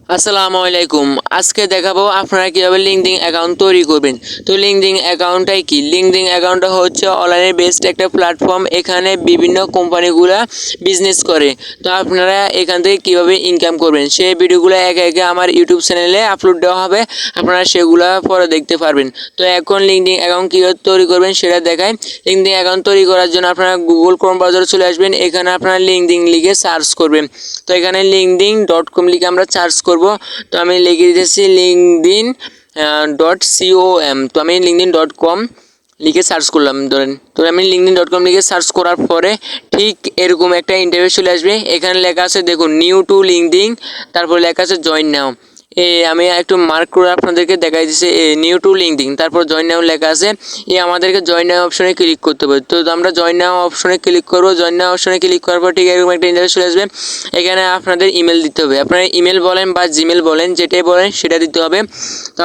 আসসালামু আলাইকুম। আজকে দেখাবো আপনারা কিভাবে লিঙ্কডইন অ্যাকাউন্ট তৈরি করবেন। তো লিঙ্কডইন অ্যাকাউন্টটাই কি? লিঙ্কডইন অ্যাকাউন্টটা হচ্ছে অনলাইনে বেস্ট একটা প্ল্যাটফর্ম। এখানে বিভিন্ন কোম্পানিগুলা বিজনেস করে। তো আপনারা এখান থেকে কিভাবে ইনকাম করবেন সেই ভিডিওগুলো একে একে আমার ইউটিউব চ্যানেলে আপলোড দেওয়া হবে। আপনারা সেগুলা পরে দেখতে পারবেন। তো এখন লিঙ্কডইন অ্যাকাউন্ট কীভাবে তৈরি করবেন সেটা দেখাই। লিঙ্কডইন অ্যাকাউন্ট তৈরি করার জন্য আপনারা গুগল ক্রোম ব্রাউজারে চলে আসবেন। এখানে আপনারা লিঙ্কডইন লিখে সার্চ করবেন। তো এখানে linkedin.com লিখে আমরা সার্চ করব। তো আমি লিখে দিতেছি linkedin.com। তো আমি linkedin.com লিখে সার্চ করলাম ধরেন। তো আমি linkedin.com লিখে সার্চ করার পরে ঠিক এরকম একটা ইন্টারফেস চলে আসবে। এখানে লেখা আছে দেখুন নিউ টু লিঙ্কডইন, তারপর লেখা আছে জয়েন নাও। আমি একটু মার্ক করে আপনাদেরকে দেখাই দিচ্ছি নিউ টু লিঙ্কডইন, তারপর জয়েন নাও লেখা আছে। আমাদেরকে জয়েন নাও অপশনে ক্লিক করতে হবে। তো আমরা জয়েন নাও অপশনে ক্লিক করব। জয়েন নাও অপশনে ক্লিক করার পর ঠিক এরকম একটা ইন্টারফেস চলে আসবে। এখানে আপনাদের ইমেল দিতে হবে। আপনারা ইমেল বলেন বা জিমেল বলেন, যেটাই বলেন সেটা দিতে হবে। তো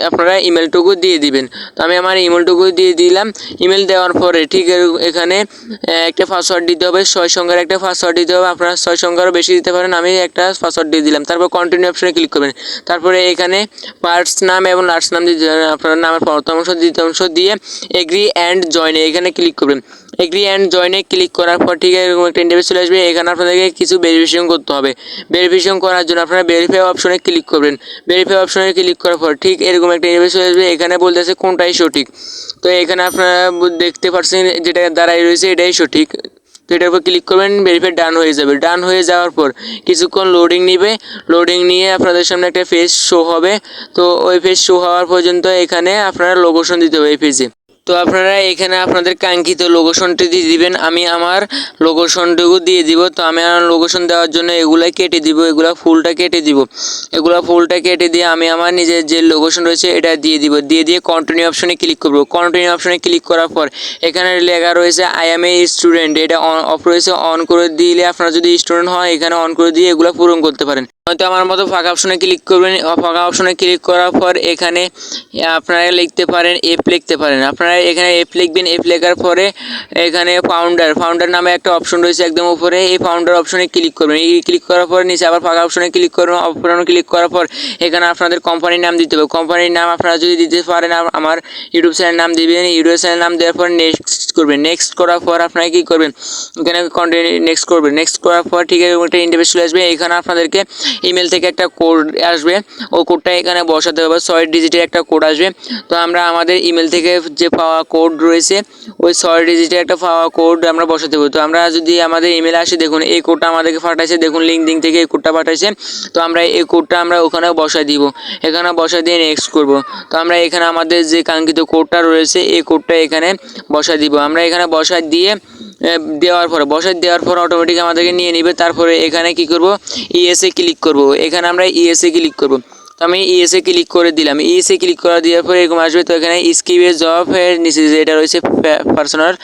আপনারা ইমেলটুকু দিয়ে দিবেন। তো আমি আমার ইমেলটুকু দিয়ে দিলাম। ইমেল দেওয়ার পরে ঠিক এখানে একটা পাসওয়ার্ড দিতে হবে। 6 সংখ্যার একটা পাসওয়ার্ড দিতে হবে। আপনারা 6 সংখ্যারও বেশি দিতে পারেন। আমি একটা পাসওয়ার্ড দিয়ে দিলাম। তারপর কন্টিনিউ অপশনে ক্লিক করবেন। তারপরে এখানে ফার্স্ট নাম এবং লাস্ট নাম দিতে হবে। আপনার নামের প্রথম অংশ দ্বিতীয় অংশ দিয়ে এগ্রি অ্যান্ড জয়েন এখানে ক্লিক করবেন। এগ্রি অ্যান্ড জয়েনে ক্লিক করার পর ঠিক এরকম একটা ইন্টারফেস চলে আসবে। এখানে আপনাদেরকে কিছু ভেরিফিকেশন করতে হবে। ভেরিফিকেশন করার জন্য আপনারা ভেরিফাই অপশনে ক্লিক করবেন। ভেরিফাই অপশনে ক্লিক করার পর ঠিক এরকম একটা ইন্টারফেস চলে আসবে। এখানে বলতেছে কোনটাই সঠিক। তো এখানে আপনারা দেখতে পাচ্ছেন যেটা দাঁড়াই রয়েছে এটাই সঠিক। তো এটার উপর ক্লিক করবেন, ভেরিফাই ডান হয়ে যাবে। ডান হয়ে যাওয়ার পর কিছুক্ষণ লোডিং নিবে। লোডিং নিয়ে আপনাদের সামনে একটা পেজ শো হবে। তো ওই পেজ শো হওয়ার পর্যন্ত এখানে আপনারা লোকেশন দিতে হবে এই পেজে। তো আপনারা এখানে আপনাদের কাঙ্ক্ষিত লোকেশনটি দিয়ে দিবেন। আমি আমার লোকেশনটুকু দিয়ে দিব। তো আমি আমার লোকেশন দেওয়ার জন্য এগুলা কেটে দিব। এগুলা ফুলটা কেটে দিব। এগুলা ফুলটা কেটে দিয়ে আমি আমার নিজের যে লোকেশন রয়েছে এটা দিয়ে দিব। দিয়ে কন্টিনিউ অপশনে ক্লিক করব। কন্টিনিউ অপশনে ক্লিক করার পর এখানে লেখা রয়েছে আই এম এ স্টুডেন্ট, এটা অফ রয়েছে। অন করে দিলে আপনারা যদি স্টুডেন্ট হয় এখানে অন করে দিয়ে এগুলো পূরণ করতে পারেন। হয়তো আমার মতো ফাঁকা অপশনে ক্লিক করবেন। ফাঁকা অপশনে ক্লিক করার পর এখানে আপনারা লিখতে পারেন এফ লিখতে পারেন। আপনারা এখানে এফ লিখবেন। এফ লেখার পরে এখানে ফাউন্ডার নামে একটা অপশন রয়েছে একদম উপরে। এই ফাউন্ডার অপশনে ক্লিক করবেন। এই ক্লিক করার পর নিচে আবার ফাঁকা অপশনে ক্লিক করবেন। অপশনে ক্লিক করার পর এখানে আপনাদের কোম্পানির নাম দিতে হবে। কোম্পানির নাম আপনারা যদি দিতে পারেন আমার ইউটিউব চ্যানেল নাম দিবেন। ইউটিউব চ্যানেল নাম দেওয়ার পর নেক্সট করবেন। নেক্সট করার পর আপনারা কী করবেন, এখানে কন্টিনিউ নেক্সট করবেন। নেক্সট করার পর ঠিক আছে একটা ইন্টারফেস চলে আসবে। এখানে আপনাদেরকে ইমেল থেকে একটা কোড আসবে। ওই কোডটা এখানে বসাতে হবে। 6 ডিজিটের একটা কোড আসবে। তো আমরা আমাদের ইমেল থেকে যে পাওয়া কোড রয়েছে ওই 6 ডিজিটের একটা পাওয়া কোড আমরা বসাতে হবে। তো আমরা যদি আমাদের ইমেলে আসি, দেখুন এই কোডটা আমাদেরকে পাঠাইছে। দেখুন লিঙ্কডিন থেকে এই কোডটা পাঠাইছে। তো আমরা এই কোডটা আমরা ওখানে বসাই দিব। এখানে বসাই দিয়ে নেক্সট করব। তো আমরা এখানে আমাদের যে কাঙ্ক্ষিত কোডটা রয়েছে এই কোডটা এখানে বসাই দিব। আমরা এখানে বসাই দিয়ে দেওয়ার পর অটোমেটিক আমাদেরকে নিয়ে নেবে। তারপরে এখানে কি করব, ইএসএ ক্লিক করব। এখানে আমরা ইএসএ ক্লিক করব। তো আমি ইএসএ ক্লিক করে দিলাম। ইএসএ ক্লিক করে দেওয়ার পরে এরকম আসবে। তো এখানে স্কিপে জব এর নিচে যেটা রয়েছে পার্সোনাল,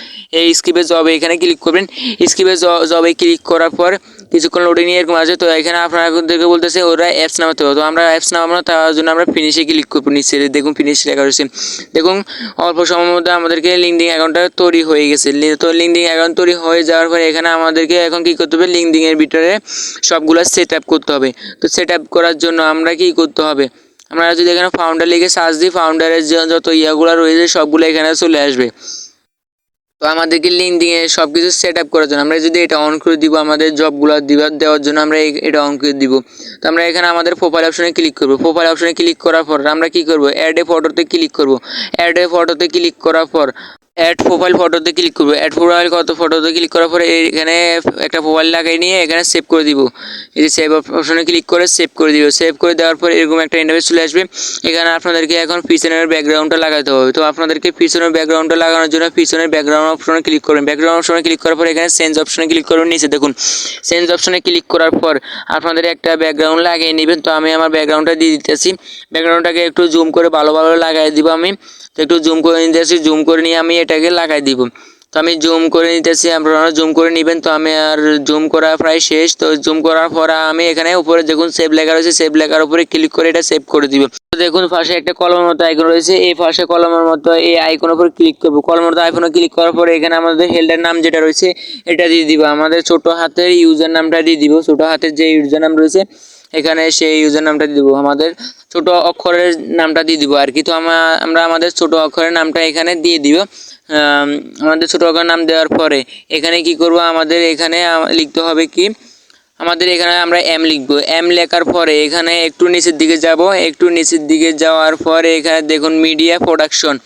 এই স্কিপে জবে এখানে ক্লিক করবেন। স্কিপে জবে ক্লিক করার পর কিছুক্ষণ লোডিং নিয়ে এরকম আসবে। তো এখানে আপনাদেরকে বলতেছে ওরা অ্যাপস নামাতে হবে। তো আমরা অ্যাপস নামাবো না, তার জন্য আমরা ফিনিশে ক্লিক করবো। নিচে দেখুন ফিনিশ লেখা রয়েছে। দেখুন অল্প সময়ের মধ্যে আমাদেরকে লিঙ্কডিন অ্যাকাউন্টটা তৈরি হয়ে গেছে। তো লিঙ্কডিন অ্যাকাউন্ট তৈরি হয়ে যাওয়ার পরে এখানে আমাদেরকে এখন কী করতে হবে, লিঙ্কডিনের ভিতরে সবগুলো সেট আপ করতে হবে। তো সেট আপ করার জন্য আমরা কী করতে হবে, আমরা যদি এখানে ফাউন্ডার লিখে সার্চ দিই, ফাউন্ডারের যত ইয়াগুলো রয়েছে সবগুলো এখানে চলে আসবে। তো আমাদেরকে লিঙ্কডিনে সব কিছু সেট আপ করার জন্য আমরা যদি এটা অন করে দিব, আমাদের জবগুলো দেওয়ার জন্য আমরা এটা অন করে দিব। তো আমরা এখানে আমাদের প্রোফাইল অপশনে ক্লিক করব। প্রোফাইল অপশনে ক্লিক করার পর আমরা কী করব, অ্যাড এ ফটোতে ক্লিক করব। অ্যাড এ ফটোতে ক্লিক করার পর অ্যাড প্রোফাইল ফটোতে ক্লিক করবো। অ্যাড প্রোফাইল ফটোতে ক্লিক করার পরে এখানে একটা প্রোফাইল লাগাই নিয়ে এখানে সেভ করে দিব। এই যে সেভ অপশনে ক্লিক করে সেভ করে দিব। সেভ করে দেওয়ার পর এরকম একটা ইন্টারফেস চলে আসবে। এখানে আপনাদেরকে এখন পিছনের ব্যাকগ্রাউন্ডটা লাগাতে হবে। তো আপনাদেরকে পিছনের ব্যাকগ্রাউন্ডটা লাগানোর জন্য পিছনের ব্যাকগ্রাউন্ড অপশনে ক্লিক করবেন। ব্যাকগ্রাউন্ড অপশনে ক্লিক করার পর এখানে চেঞ্জ অপশনে ক্লিক করবেন। নিচে দেখুন চেঞ্জ অপশনে ক্লিক করার পর আপনাদের একটা ব্যাকগ্রাউন্ড লাগিয়ে নেবেন। তো আমি আমার ব্যাকগ্রাউন্ডটা দিয়ে দিতেছি। ব্যাকগ্রাউন্ডটাকে একটু জুম করে ভালো লাগাই দিব আমি। তো একটু জুম করে নিতেছি। জুম করে নিয়ে আমি এটাকে লাগাই দিব। তো আমি জুম করে নিতেছি, আপনারা জুম করে নেবেন। তো আমি আর জুম করা প্রায় শেষ। তো জুম করার পর আমি এখানে উপরে দেখুন সেভ লেখা রয়েছে, সেভ লেখার উপরে ক্লিক করে এটা সেভ করে দিব। তো দেখুন পাশে একটা কলমের মতো আইকন রয়েছে, এই পাশে কলমের মতো এই আইকনের উপর ক্লিক করব। কলমের মতো আইকনে ক্লিক করার পরে এখানে আমাদের হেল্ডার নাম যেটা রয়েছে এটা দিয়ে দিব। আমাদের ছোট হাতের ইউজার নামটা দিয়ে দিব। ছোট হাতের যে ইউজার নাম রয়েছে এখানে সেই ইউজার নামটা দিয়ে দেবো, আমাদের ছোট অক্ষরের নামটা দিয়ে দিব আর কি। তো আমরা আমাদের ছোট অক্ষরের নামটা এখানে দিয়ে দিব। আমাদের ছোট অক্ষরের নাম দেওয়ার পরে এখানে কি করব, আমাদের এখানে লিখতে হবে কি, আমাদের এখানে আমরা এম লিখব। এম লেখার পরে এখানে একটু নিচের দিকে যাব, একটু নিচের দিকে যাওয়ার পরে এখানে দেখুন মিডিয়া প্রোডাকশন,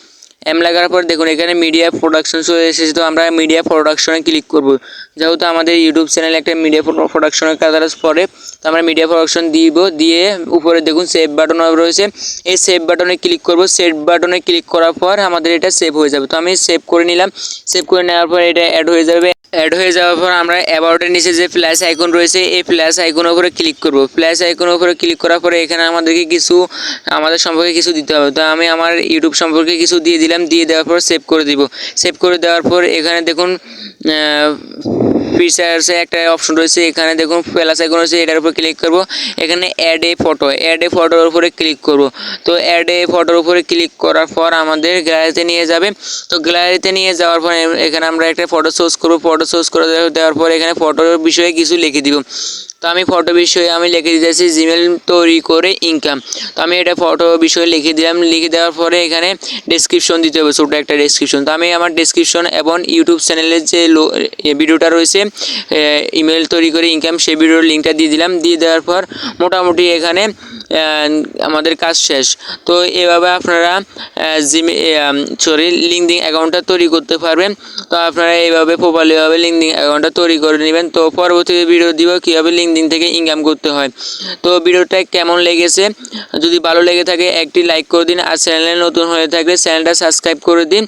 এম লেখার পর দেখুন এখানে মিডিয়া প্রোডাকশন চলে এসেছে। তো আমরা মিডিয়া প্রোডাকশনে ক্লিক করব, যেহেতু আমাদের ইউটিউব চ্যানেলে একটা মিডিয়া প্রোডাকশনের কাজ পড়ে। তো আমরা মিডিয়া প্রোডাকশন দিব, দিয়ে উপরে দেখুন সেভ বাটন রয়েছে, এই সেভ বাটনে ক্লিক করব। সেভ বাটনে ক্লিক করার পর আমাদের এটা সেভ হয়ে যাবে। তো আমি সেভ করে নিলাম। সেভ করে নেওয়ার পর এটা অ্যাড হয়ে যাবে। অ্যাড হয়ে যাওয়ার পর আমরা অ্যাবাউটের নিচে যে প্লাস আইকন রয়েছে এই প্লাস আইকনের উপরে ক্লিক করব। প্লাস আইকনের উপরে ক্লিক করার পরে এখানে আমাদেরকে কিছু আমাদের সম্পর্কে কিছু দিতে হবে। তো আমি আমার ইউটিউব সম্পর্কে কিছু দিয়ে দিলাম, দিয়ে দেওয়ার পর সেভ করে দিব। সেভ করে দেওয়ার পর এখানে দেখুন ফিচার্সে একটা অপশন রয়েছে, এখানে দেখুন প্লাস আইকন রয়েছে, এটার উপর ক্লিক করব। এখানে add a photo, add a ফটোর উপরে ক্লিক করব। তো অ্যাড এ ফটোর উপরে ক্লিক করার পর আমাদের গ্যালারিতে নিয়ে যাবে। তো গ্যালারিতে নিয়ে যাওয়ার পর এখানে আমরা একটা ফটো চুজ করব। ফটো চুজ করে দেওয়ার পর এখানে ফটোর বিষয়ে কিছু লিখে দিব। তো আমি ফটো বিষয়ে আমি লিখে দিতেছি জিমেল তৈরি করে ইনকাম। তো আমি এটা ফটো বিষয়ে লিখে দিলাম। লিখে দেওয়ার পরে এখানে ডেসক্রিপশন দিতে হবে, ছোটো একটা ডেসক্রিপশন। তো আমি আমার ডেসক্রিপশন এবং ইউটিউব চ্যানেলের যে ভিডিওটা রয়েছে ইমেল তৈরি করে ইনকাম, সেই ভিডিওর লিঙ্কটা দিয়ে দিলাম। দিয়ে দেওয়ার পর মোটামুটি এখানে আমাদের কাজ শেষ। তো এভাবে আপনারা লিঙ্কডিন অ্যাকাউন্টটা তৈরি করতে পারবেন। তো আপনারা এইভাবে প্রপারলিভাবে লিঙ্কডিন অ্যাকাউন্টটা তৈরি করে নেবেন। তো পরবর্তীতে ভিডিও দিব কীভাবে লিঙ্কডিন থেকে ইনকাম করতে হয়। তো ভিডিওটা কেমন লেগেছে, যদি ভালো লেগে থাকে একটি লাইক করে দিন, আর চ্যানেলে নতুন হয়ে থাকলে চ্যানেলটা সাবস্ক্রাইব করে দিন।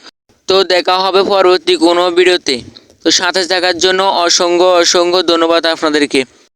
তো দেখা হবে পরবর্তী কোনো ভিডিওতে। তো সাথে থাকার জন্য অসংখ্য ধন্যবাদ আপনাদেরকে।